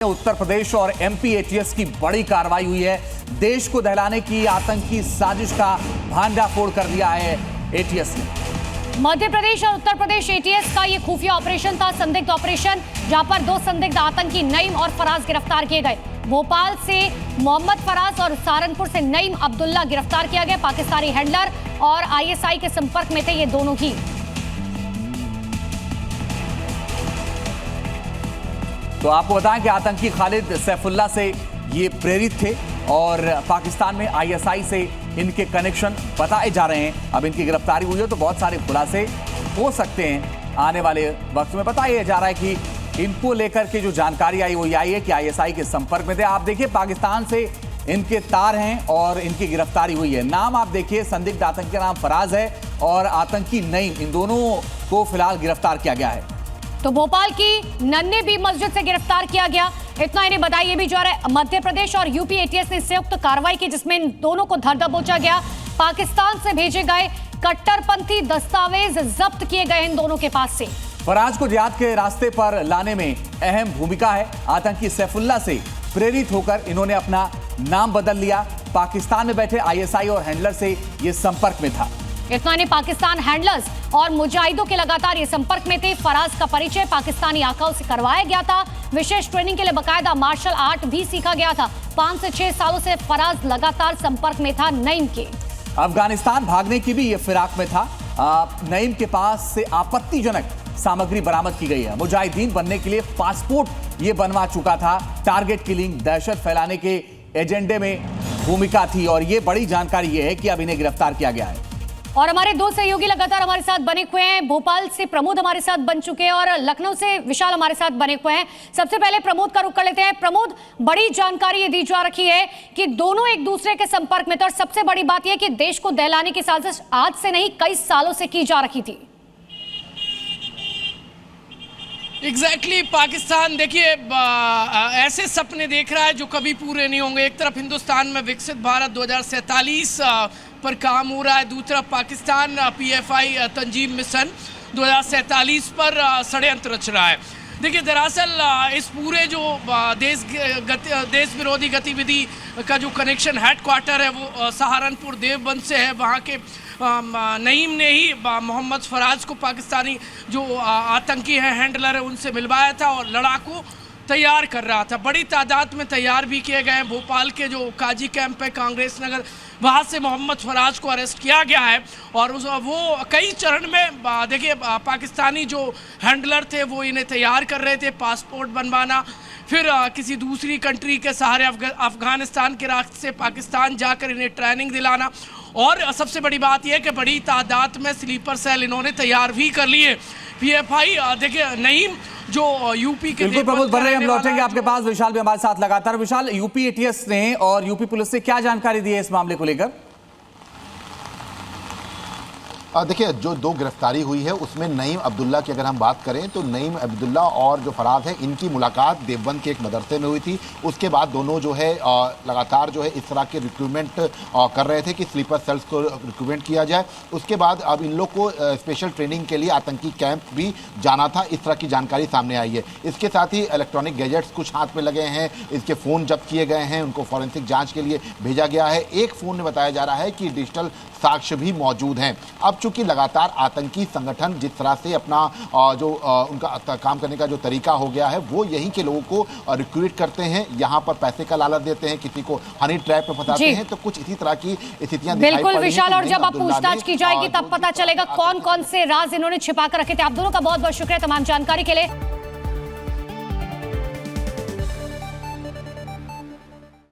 उत्तर प्रदेश और MP ATS की बड़ी कार्रवाई हुई है। देश को दहलाने की आतंकी साजिश का भांडाफोड़ कर दिया है एटीएस ने। मध्य प्रदेश और उत्तर प्रदेश एटीएस का यह खुफिया ऑपरेशन था, संदिग्ध ऑपरेशन, जहां पर दो संदिग्ध आतंकी नईम और फराज गिरफ्तार किए गए। भोपाल से मोहम्मद फराज और सहारनपुर से नईम अब्दुल्ला गिरफ्तार किया गया। पाकिस्तानी हैंडलर और आईएसआई के संपर्क में थे ये दोनों ही। तो आपको बताएं कि आतंकी खालिद सैफुल्ला से ये प्रेरित थे और पाकिस्तान में आईएसआई से इनके कनेक्शन बताए जा रहे हैं। अब इनकी गिरफ्तारी हुई है तो बहुत सारे खुलासे हो सकते हैं आने वाले वक्त में। बताया जा रहा है कि इनको लेकर के जो जानकारी आई वो ये आई है कि आईएसआई के संपर्क में थे। आप देखिए पाकिस्तान से इनके तार हैं और इनकी गिरफ्तारी हुई है। नाम आप देखिए, संदिग्ध आतंकी का नाम फराज है और आतंकी नईम, इन दोनों को फिलहाल गिरफ्तार किया गया है। तो भोपाल की नन्हे बी मस्जिद से गिरफ्तार किया गया। इतना इन्हें बताइए भी जा रहा है, मध्य प्रदेश और यूपी एटीएस ने संयुक्त कार्रवाई की जिसमें इन दोनों को धर दबोचा गया। पाकिस्तान से भेजे गए कट्टरपंथी दस्तावेज जब्त किए गए इन दोनों के पास से। फराज को जिहाद के रास्ते पर लाने में अहम भूमिका है। आतंकी सैफुल्ला से प्रेरित होकर इन्होंने अपना नाम बदल लिया। पाकिस्तान में बैठे आईएसआई और हैंडलर से ये संपर्क में था। इतना ने पाकिस्तान हैंडलर्स और मुजाहिदों के लगातार ये संपर्क में थे। फराज का परिचय पाकिस्तानी आकाओं से करवाया गया था। विशेष ट्रेनिंग के लिए बकायदा मार्शल आर्ट भी सीखा गया था। 5 से 6 सालों से फराज लगातार संपर्क में था नईम के। अफगानिस्तान भागने की भी ये फिराक में था। नईम के पास से आपत्तिजनक सामग्री बरामद की गई है। मुजाहिदीन बनने के लिए पासपोर्ट ये बनवा चुका था। टारगेट किलिंग, दहशत फैलाने के एजेंडे में भूमिका थी और ये बड़ी जानकारी ये है कि अब इन्हें गिरफ्तार किया गया है। और हमारे दो सहयोगी लगातार हमारे साथ बने हुए हैं। भोपाल से प्रमोद हमारे साथ बन चुके हैं और लखनऊ से विशाल हमारे साथ बने हुए हैं। सबसे पहले प्रमोद का रुख कर लेते हैं। प्रमोद, बड़ी जानकारी ये दी जा रखी है कि दोनों एक दूसरे के संपर्क में थे और सबसे बड़ी बात यह कि देश को दहलाने की साजिश आज से नहीं कई सालों से की जा रखी थी। एग्जैक्टली पाकिस्तान देखिए ऐसे सपने देख रहा है जो कभी पूरे नहीं होंगे। एक तरफ हिंदुस्तान में विकसित भारत 2047 पर काम हो रहा है, दूसरी तरफ पाकिस्तान पीएफआई तंजीम मिशन 2047 पर षड्यंत्र रच रहा है। देखिए दरअसल इस पूरे जो देश विरोधी गतिविधि का जो कनेक्शन हेडक्वार्टर है वो सहारनपुर देवबंद से है। वहाँ के नईम ने ही मोहम्मद फराज को पाकिस्तानी जो आतंकी हैं, हैंडलर है, उनसे मिलवाया था और लड़ाकू तैयार कर रहा था। बड़ी तादाद में तैयार भी किए गए। भोपाल के जो काजी कैंप है कांग्रेस नगर, वहाँ से मोहम्मद फराज को अरेस्ट किया गया है और वो कई चरण में देखिए पाकिस्तानी जो हैंडलर थे वो इन्हें तैयार कर रहे थे, पासपोर्ट बनवाना, फिर किसी दूसरी कंट्री के सहारे अफगानिस्तान के रास्ते से पाकिस्तान जाकर इन्हें ट्रेनिंग दिलाना। और सबसे बड़ी बात यह कि बड़ी तादाद में स्लीपर सेल इन्होंने तैयार भी कर लिए। पीएफआई देखिए नईम जो यूपी के बिल्कुल प्रमोद बन रहे हैं, हम लौटेंगे आपके पास। विशाल भी हमारे साथ लगातार। विशाल, यूपी एटीएस ने और यूपी पुलिस ने क्या जानकारी दी है इस मामले को लेकर? देखिए जो दो गिरफ्तारी हुई है उसमें नईम अब्दुल्ला की अगर हम बात करें तो नईम अब्दुल्ला और जो फराज है इनकी मुलाकात देवबंद के एक मदरसे में हुई थी। उसके बाद दोनों जो है लगातार जो है इस तरह के रिक्रूटमेंट कर रहे थे कि स्लीपर सेल्स को रिक्रूटमेंट किया जाए। उसके बाद अब इन लोग को स्पेशल ट्रेनिंग के लिए आतंकी कैंप भी जाना था, इस तरह की जानकारी सामने आई है। इसके साथ ही इलेक्ट्रॉनिक गैजेट्स कुछ हाथ में लगे हैं, इसके फ़ोन जब्त किए गए हैं, उनको फॉरेंसिक जाँच के लिए भेजा गया है। एक फ़ोन में बताया जा रहा है कि डिजिटल साक्ष्य भी मौजूद हैं। अब चूंकि लगातार आतंकी संगठन जिस तरह से अपना उनका काम करने का जो तरीका हो गया है वो यहीं के लोगों को रिक्रूट करते हैं, यहाँ पर पैसे का लालच देते हैं, किसी को हनी ट्रैप में फंसाते हैं। तो कुछ इसी तरह की स्थितियां बिल्कुल विशाल, और जब आप पूछताछ की जाएगी तब पता चलेगा कौन कौन से राज इन्होंने छिपा कर रखे थे। आप दोनों का बहुत बहुत शुक्रिया तमाम जानकारी के लिए।